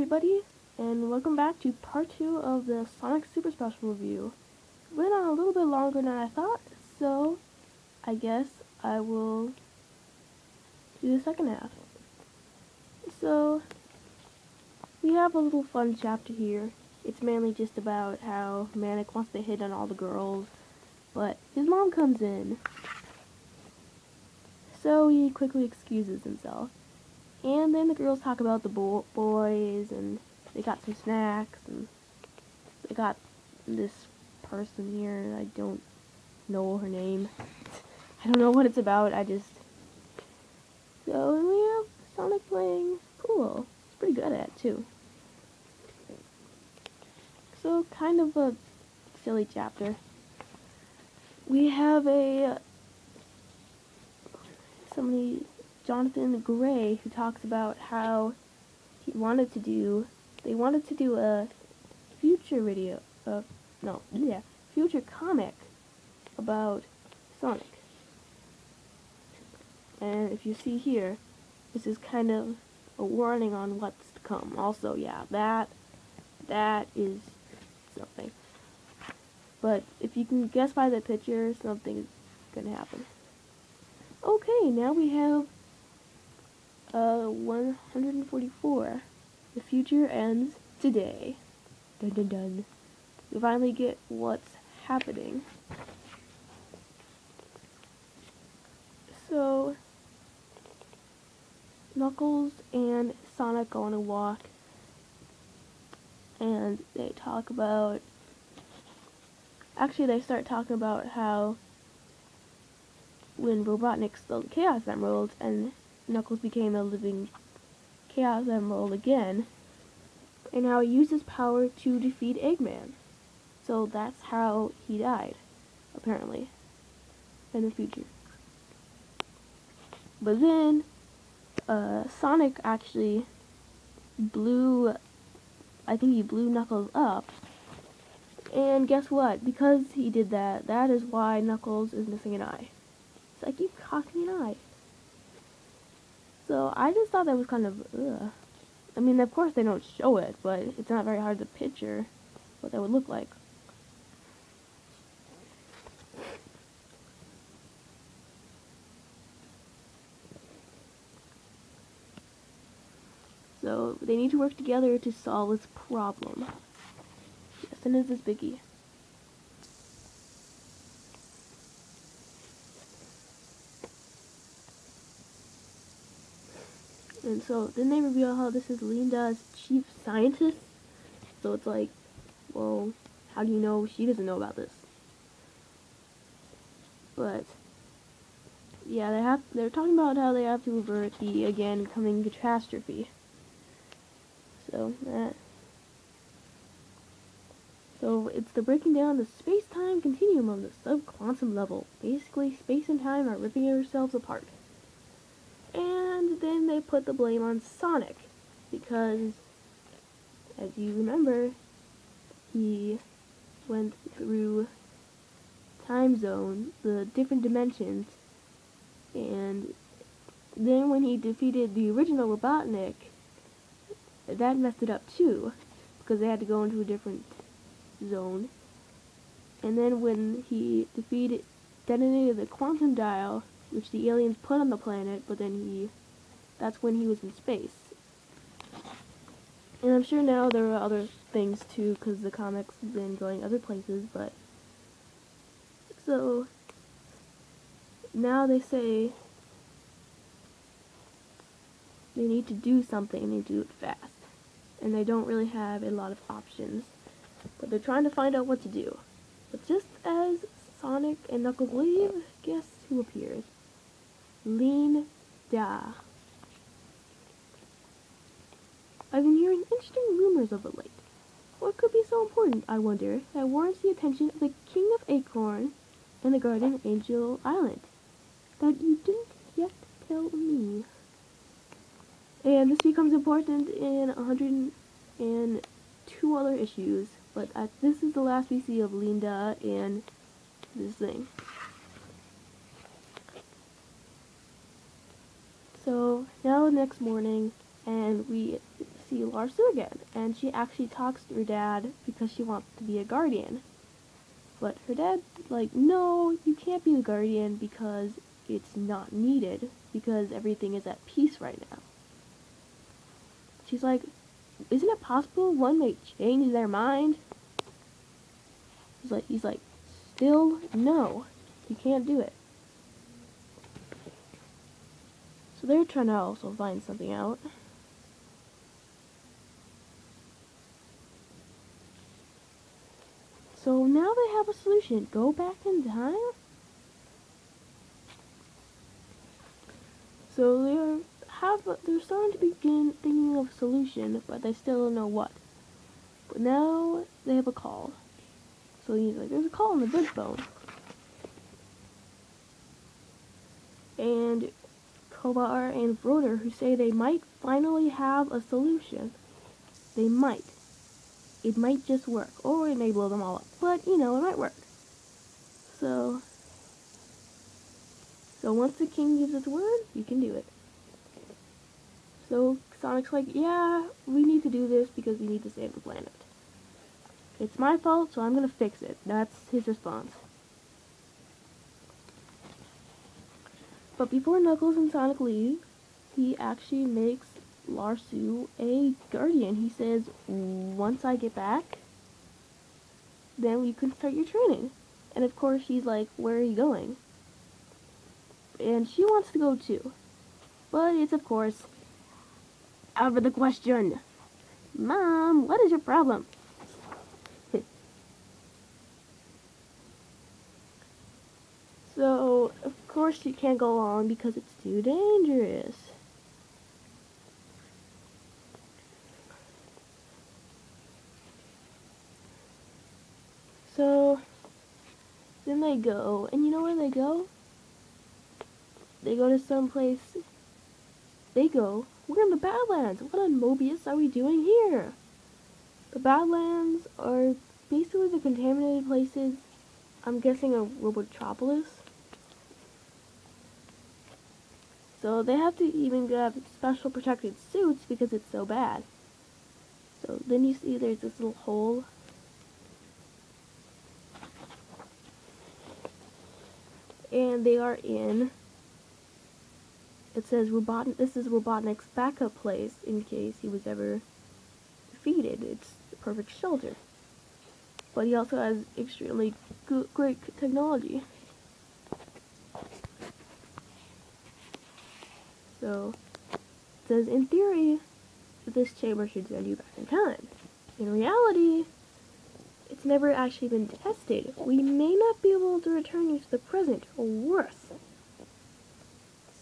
everybody, and welcome back to part 2 of the Sonic Super Special review. Went on a little bit longer than I thought, so I guess I will do the second half. So, we have a little fun chapter here. It's mainly just about how Manic wants to hit on all the girls, but his mom comes in. So he quickly excuses himself. And then the girls talk about the boys, and they got some snacks, and they got this person here. I don't know her name. I don't know what it's about. So, and we have Sonic playing pool. He's pretty good at it, too. So, kind of a silly chapter. We have Jonathan Gray, who talks about how they wanted to do a future future comic about Sonic. And if you see here, this is kind of a warning on what's to come. Also, yeah, that is something. But if you can guess by the picture, something's gonna happen. Okay, now we have 144. The future ends today. Dun dun dun. We finally get what's happening. So, Knuckles and Sonic go on a walk, and they talk about... Actually, they start talking about how when Robotnik stole the Chaos Emerald and Knuckles became a living Chaos Emerald again, and how he used his power to defeat Eggman. So that's how he died, apparently, in the future. But then, Sonic actually blew Knuckles up. And guess what? Because he did that, that is why Knuckles is missing an eye. It's like, you cost me an eye. So, I just thought that was kind of, ugh. I mean, of course they don't show it, but it's not very hard to picture what that would look like. So, they need to work together to solve this problem. Yes, and it's this biggie. And so, then they reveal how this is Lein-Da's chief scientist. So it's like, well, how do you know she doesn't know about this? But, yeah, they're talking about how they have to avert the, again, coming catastrophe. So it's the breaking down the space-time continuum of the sub-quantum level. Basically, space and time are ripping ourselves apart. And then they put the blame on Sonic, because, as you remember, he went through time zone, the different dimensions, and then when he defeated the original Robotnik, that messed it up too, because they had to go into a different zone. And then when he detonated the quantum dial, which the aliens put on the planet, but then that's when he was in space. And I'm sure now there are other things too, because the comics have been going other places, but... So, now they say they need to do something, and they do it fast. And they don't really have a lot of options. But they're trying to find out what to do. But just as Sonic and Knuckles leave, guess who appears? Lein-Da. I've been hearing interesting rumors of it late. What could be so important, I wonder, that warrants the attention of the King of Acorn and the Guardian of Angel Island? That you didn't yet tell me. And this becomes important in 102 other issues, but this is the last we see of Lein-Da and this thing. So, now the next morning, and we see Lara-Su again, and she actually talks to her dad because she wants to be a guardian. But her dad's like, no, you can't be the guardian because it's not needed, because everything is at peace right now. She's like, isn't it possible one may change their mind? He's like, still no, you can't do it. So they're trying to also find something out. So now they have a solution. Go back in time? So they're starting to begin thinking of a solution, but they still don't know what. But now they have a call. So he's like, there's a call on the bridge phone. And Kobar and Broder, who say they might finally have a solution. They might. It might just work, or it may blow them all up. But, you know, it might work. So once the king gives his word, you can do it. So Sonic's like, yeah, we need to do this because we need to save the planet. It's my fault, so I'm gonna fix it. That's his response. But before Knuckles and Sonic leave, he actually makes Lara-Su a guardian. He says, once I get back, then we can start your training. And of course she's like, where are you going? And she wants to go too. But it's of course out of the question. Mom, what is your problem? So, of course she can't go along because it's too dangerous. So, then they go, and you know where they go? They go to some place. We're in the Badlands. What on Mobius are we doing here? The Badlands are basically the contaminated places. I'm guessing a Robotropolis. So they have to even grab special protected suits because it's so bad. So then you see there's this little hole. And they are in, it says this is Robotnik's backup place in case he was ever defeated. It's the perfect shelter. But he also has extremely great technology. So, it says, in theory, this chamber should send you back in time. In reality, it's never actually been tested. We may not be able to return you to the present, or worse.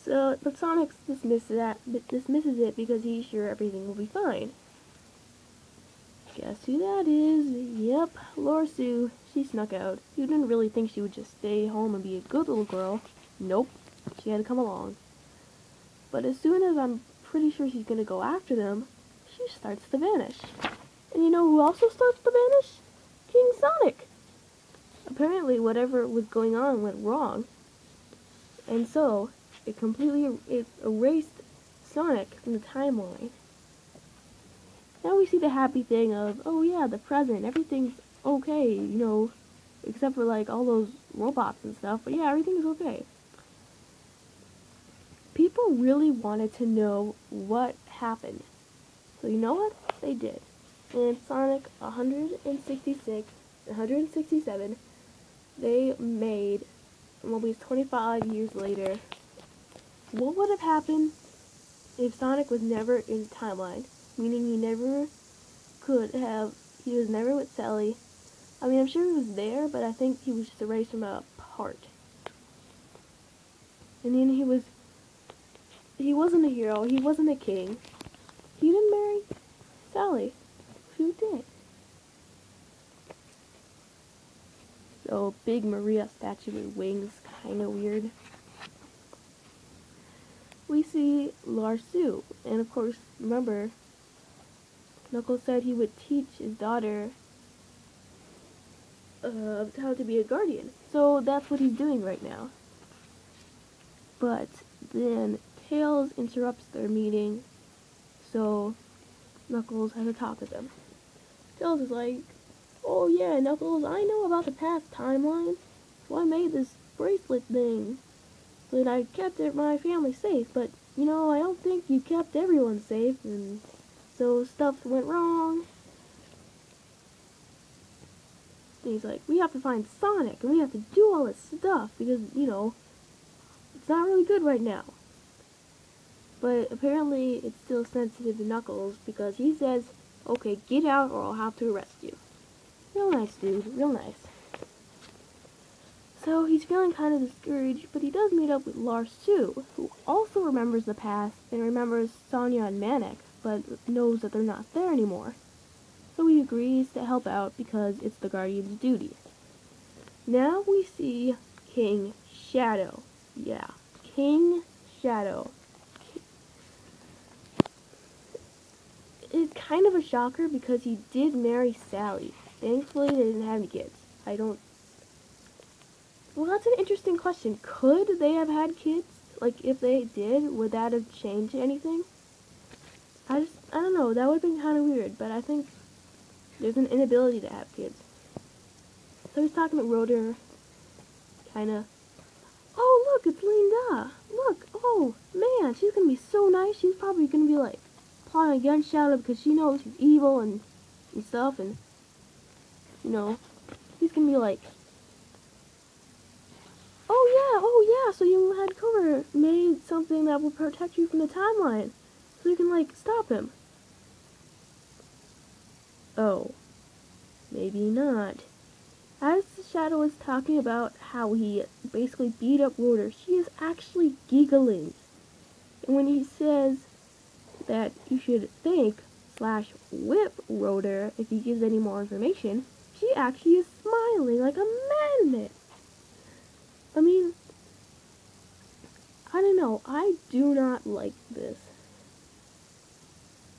So, but Sonic dismisses it because he's sure everything will be fine. Guess who that is? Yep, Lara-Su. She snuck out. You didn't really think she would just stay home and be a good little girl. Nope. She had to come along. But as soon as I'm pretty sure she's gonna go after them, she starts to vanish. And you know who also starts to vanish? King Sonic! Apparently whatever was going on went wrong. And so, it completely erased Sonic from the timeline. Now we see the happy thing of, oh yeah, the present, everything's okay, you know, except for like all those robots and stuff, but yeah, everything's okay. People really wanted to know what happened. So you know what? They did. In Sonic 166, 167, they made, Mobius 25 years later, what would have happened if Sonic was never in the timeline? Meaning he was never with Sally. I mean, I'm sure he was there, but I think he was just erased from a part. And then he wasn't a hero, he wasn't a king. He didn't marry Sally. Who did? So, big Maria statue with wings, kinda weird. We see Lara-Su, and of course, remember, Knuckles said he would teach his daughter how to be a guardian. So that's what he's doing right now. But then Tails interrupts their meeting. So Knuckles at the top of them. Tails is like, oh yeah, Knuckles, I know about the past timeline. So I made this bracelet thing so that I kept my family safe, but, you know, I don't think you kept everyone safe, and so stuff went wrong. And he's like, we have to find Sonic, and we have to do all this stuff, because, you know, it's not really good right now. But apparently it's still sensitive to Knuckles, because he says, okay, get out or I'll have to arrest you. Real nice, dude, real nice. So he's feeling kind of discouraged, but he does meet up with Lara-Su, who also remembers the past, and remembers Sonya and Manic, but knows that they're not there anymore. So he agrees to help out because it's the Guardian's duty. Now we see King Shadow. Yeah, King Shadow. It's kind of a shocker because he did marry Sally. Thankfully, they didn't have any kids. Well, that's an interesting question. Could they have had kids? Like, if they did, would that have changed anything? I don't know. That would have been kind of weird, but I think there's an inability to have kids. So he's talking to Rotor, kinda. Oh, look, it's Lein-Da. Look, oh, man, she's gonna be so nice. She's probably gonna be, like, plotting against Shadow because she knows he's evil and stuff, and, you know, he's gonna be like, oh yeah, so you had Cobra made something that will protect you from the timeline, so you can, like, stop him. Oh, maybe not. As Shadow is talking about how he basically beat up Rotor, she is actually giggling. And when he says that you should thank/whip Rotor if he gives any more information, she actually is smiling like a madman. I mean, I don't know, I do not like this.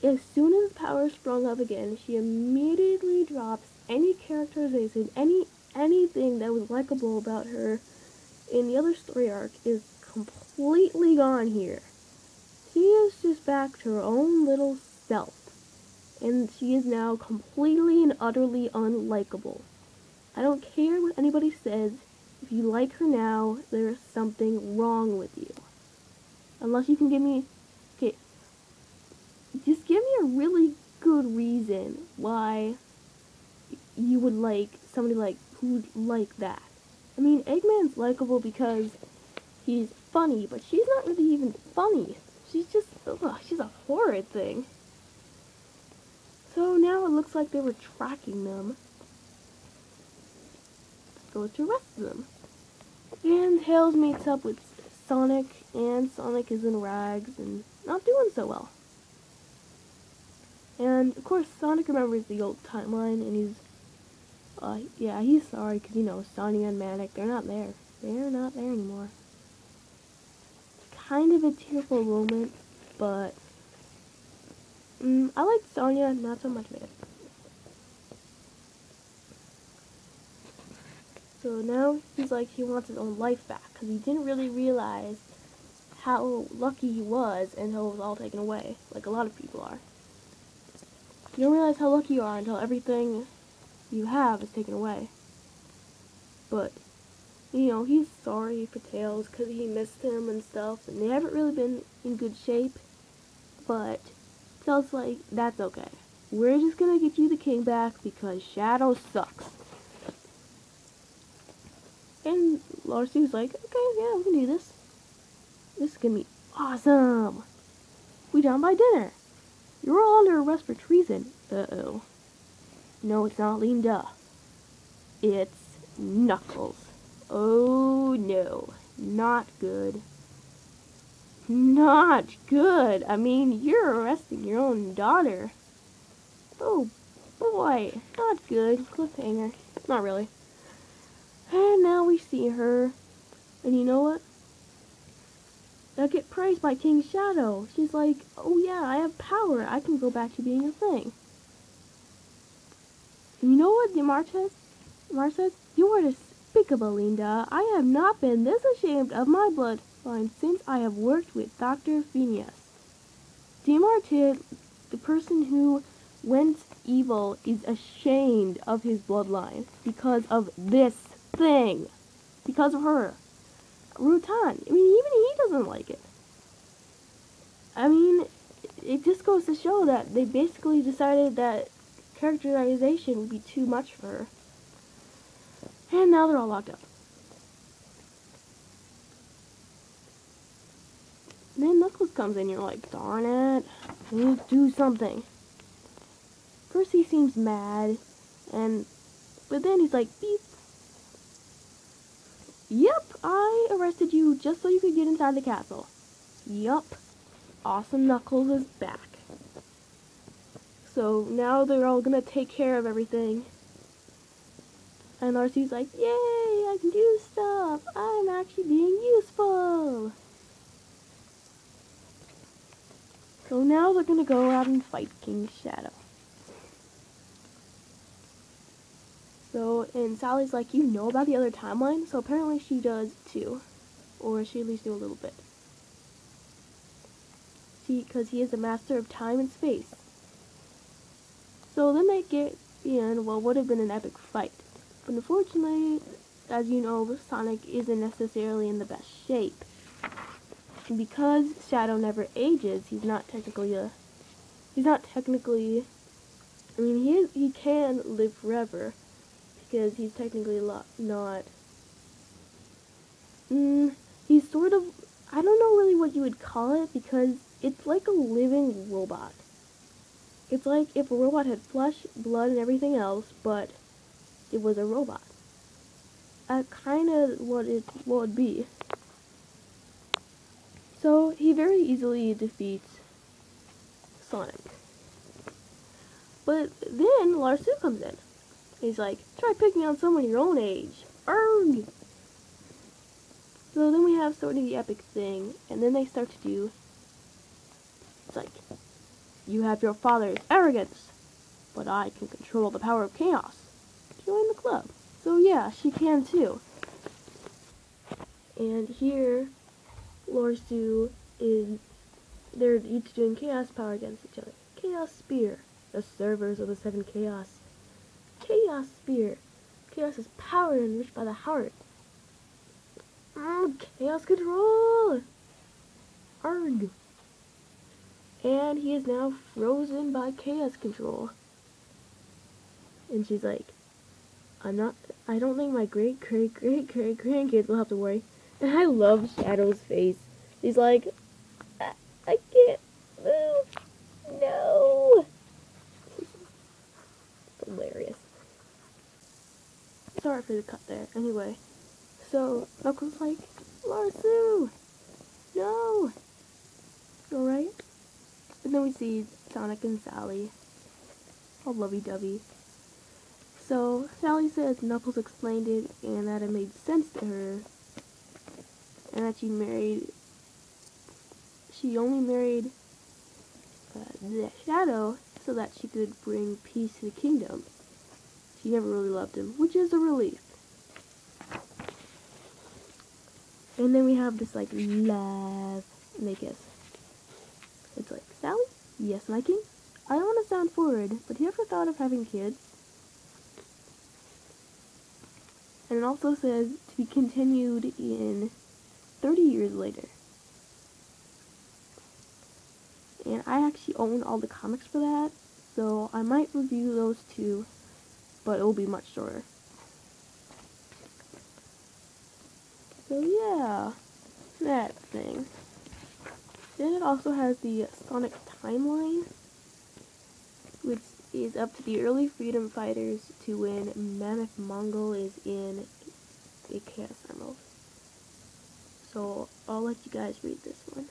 As soon as power sprung up again, she immediately drops any characterization, anything that was likable about her in the other story arc is completely gone here. She is just back to her own little self, and she is now completely and utterly unlikable. I don't care what anybody says. If you like her now, there's something wrong with you. Unless you can give me, okay, just give me a really good reason why you would like somebody like who'd like that. I mean, Eggman's likable because he's funny, but she's not really even funny. She's just, she's a horrid thing. So now it looks like they were tracking them. Goes to arrest them. And Tails meets up with Sonic, and Sonic is in rags and not doing so well. And of course Sonic remembers the old timeline, and he's sorry because, you know, Sonya and Manic, they're not there. They're not there anymore. Kind of a tearful moment, but I liked Sonya, not so much Manic. So now he's like, he wants his own life back, because he didn't really realize how lucky he was until it was all taken away, like a lot of people are. You don't realize how lucky you are until everything you have is taken away. But, you know, he's sorry for Tails because he missed him and stuff, and they haven't really been in good shape. But Tails like, that's okay. We're just gonna get you the king back because Shadow sucks. And Lara-Su's like, okay, yeah, we can do this. This is gonna be awesome. We done by dinner. You're all under arrest for treason. Uh-oh. No, it's not Lein-Da. It's Knuckles. Oh, no. Not good. Not good. I mean, you're arresting your own daughter. Oh, boy. Not good. Cliffhanger. Not really. And now we see her. And you know what? I get praised by King Shadow. She's like, oh yeah, I have power. I can go back to being a thing. And you know what Mar says? You are despicable, Lein-Da. I have not been this ashamed of my bloodline since I have worked with Dr. Phineas. Demar the person who went evil is ashamed of his bloodline because of this thing. Because of her. Rutan. I mean, even he doesn't like it. I mean, it just goes to show that they basically decided that characterization would be too much for her. And now they're all locked up. And then Knuckles comes in and you're like, darn it, I need to do something. First he seems mad, but then he's like, beep. Yep, I arrested you just so you could get inside the castle. Yup, Awesome Knuckles is back. So now they're all gonna take care of everything. And Lara-Su's like, yay, I can do stuff. I'm actually being useful. So now they're gonna go out and fight King Shadow. So, and Sally's like, you know about the other timeline? So apparently she does too. Or she at least knew a little bit. Because he is a master of time and space. So then they get in what would have been an epic fight. But unfortunately, as you know, Sonic isn't necessarily in the best shape. And because Shadow never ages, he's not technically, I mean, he can live forever. Because he's technically not, he's sort of, I don't know really what you would call it, because it's like a living robot. It's like if a robot had flesh, blood, and everything else, but it was a robot. Kind of what it would be. So he very easily defeats Sonic. But then Lara-Su comes in. He's like, try picking on someone your own age. Arrgh! So then we have sort of the epic thing, and then they start to do, it's like, you have your father's arrogance, but I can control the power of chaos. Join the club. So yeah, she can too. And here, Lara-Su they're each doing chaos power against each other. Chaos Spear, the servers of the seven chaos. Chaos Spear. Chaos is power enriched by the heart. Chaos control! Arrgh! And he is now frozen by chaos control. And she's like, I don't think my great-great-great-great-grandkids will have to worry. And I love Shadow's face. He's like, I can't move. No! Hilarious. Sorry for the cut there. Anyway, so Knuckles like, Lara-Su! No! Alright? And then we see Sonic and Sally. All lovey-dovey. So, Sally says Knuckles explained it and that it made sense to her. And that she only married the Shadow so that she could bring peace to the kingdom. She never really loved him, which is a relief. And then we have this like love, and they kiss. It's like, Sally? Yes, my king? I don't want to sound forward, but have you ever thought of having kids? And it also says to be continued in 30 years later. And I actually own all the comics for that, so I might review those too, but it will be much shorter. So yeah, that thing. Then it also has the Sonic timeline, which is up to the early freedom fighters to when Mammoth Mongol is in a Chaos Emerald. So I'll let you guys read this one.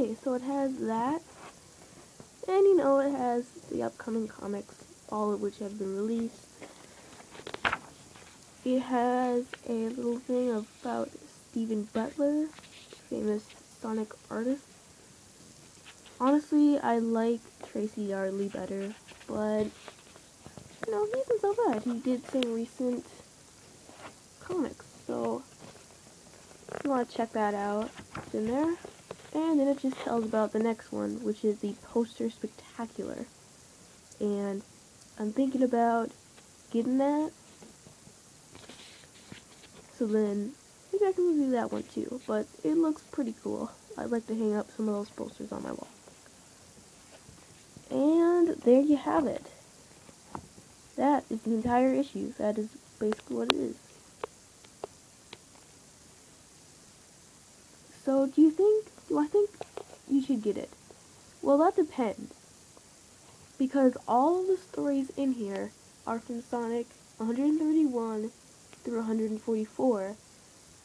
Okay, so it has that. And you know, it has the upcoming comics, all of which have been released. It has a little thing about Stephen Butler, famous Sonic artist. Honestly, I like Tracy Yardley better, but you know, he isn't so bad. He did some recent comics, so if you want to check that out, it's in there. And then it just tells about the next one, which is the Poster Spectacular. And I'm thinking about getting that, so then maybe I can review that one too, but it looks pretty cool. I'd like to hang up some of those posters on my wall. And there you have it. That is the entire issue. That is basically what it is. So do I think you should get it? Well, that depends. Because all of the stories in here are from Sonic 131 through 144.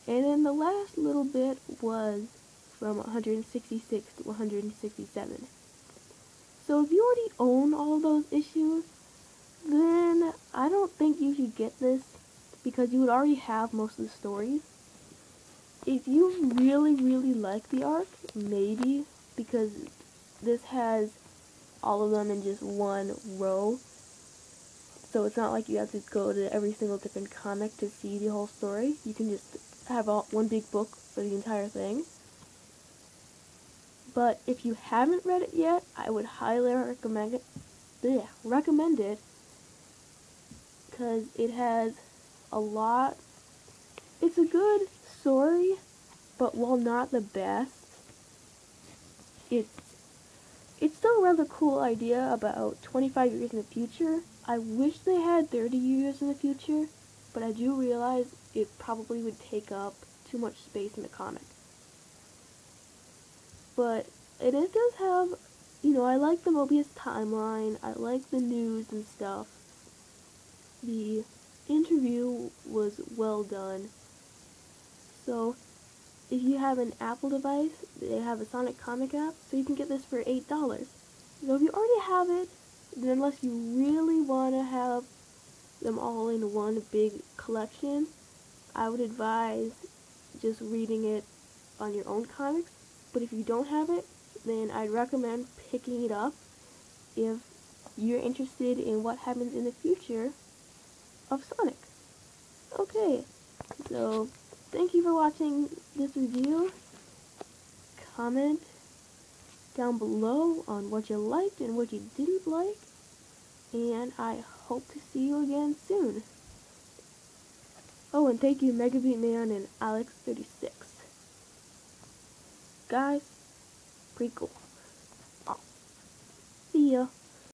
And then the last little bit was from 166 to 167. So if you already own all of those issues, then I don't think you should get this because you would already have most of the stories. If you really, really like the arc, maybe, because this has all of them in just one row. So it's not like you have to go to every single different comic to see the whole story. You can just have one big book for the entire thing. But if you haven't read it yet, I would highly recommend it. Because it has a lot. It's a good story, but while not the best, it's still a rather cool idea about 25 years in the future. I wish they had 30 years in the future, but I do realize it probably would take up too much space in the comic. But it does have, you know, I like the Mobius timeline, I like the news and stuff. The interview was well done. So, if you have an Apple device, they have a Sonic comic app, so you can get this for $8. So if you already have it, then unless you really want to have them all in one big collection, I would advise just reading it on your own comics. But if you don't have it, then I'd recommend picking it up if you're interested in what happens in the future of Sonic. Okay, so thank you for watching this review. Comment down below on what you liked and what you didn't like, and I hope to see you again soon. Oh, and thank you megabeatman and Alex36. Guys, pretty cool. See ya.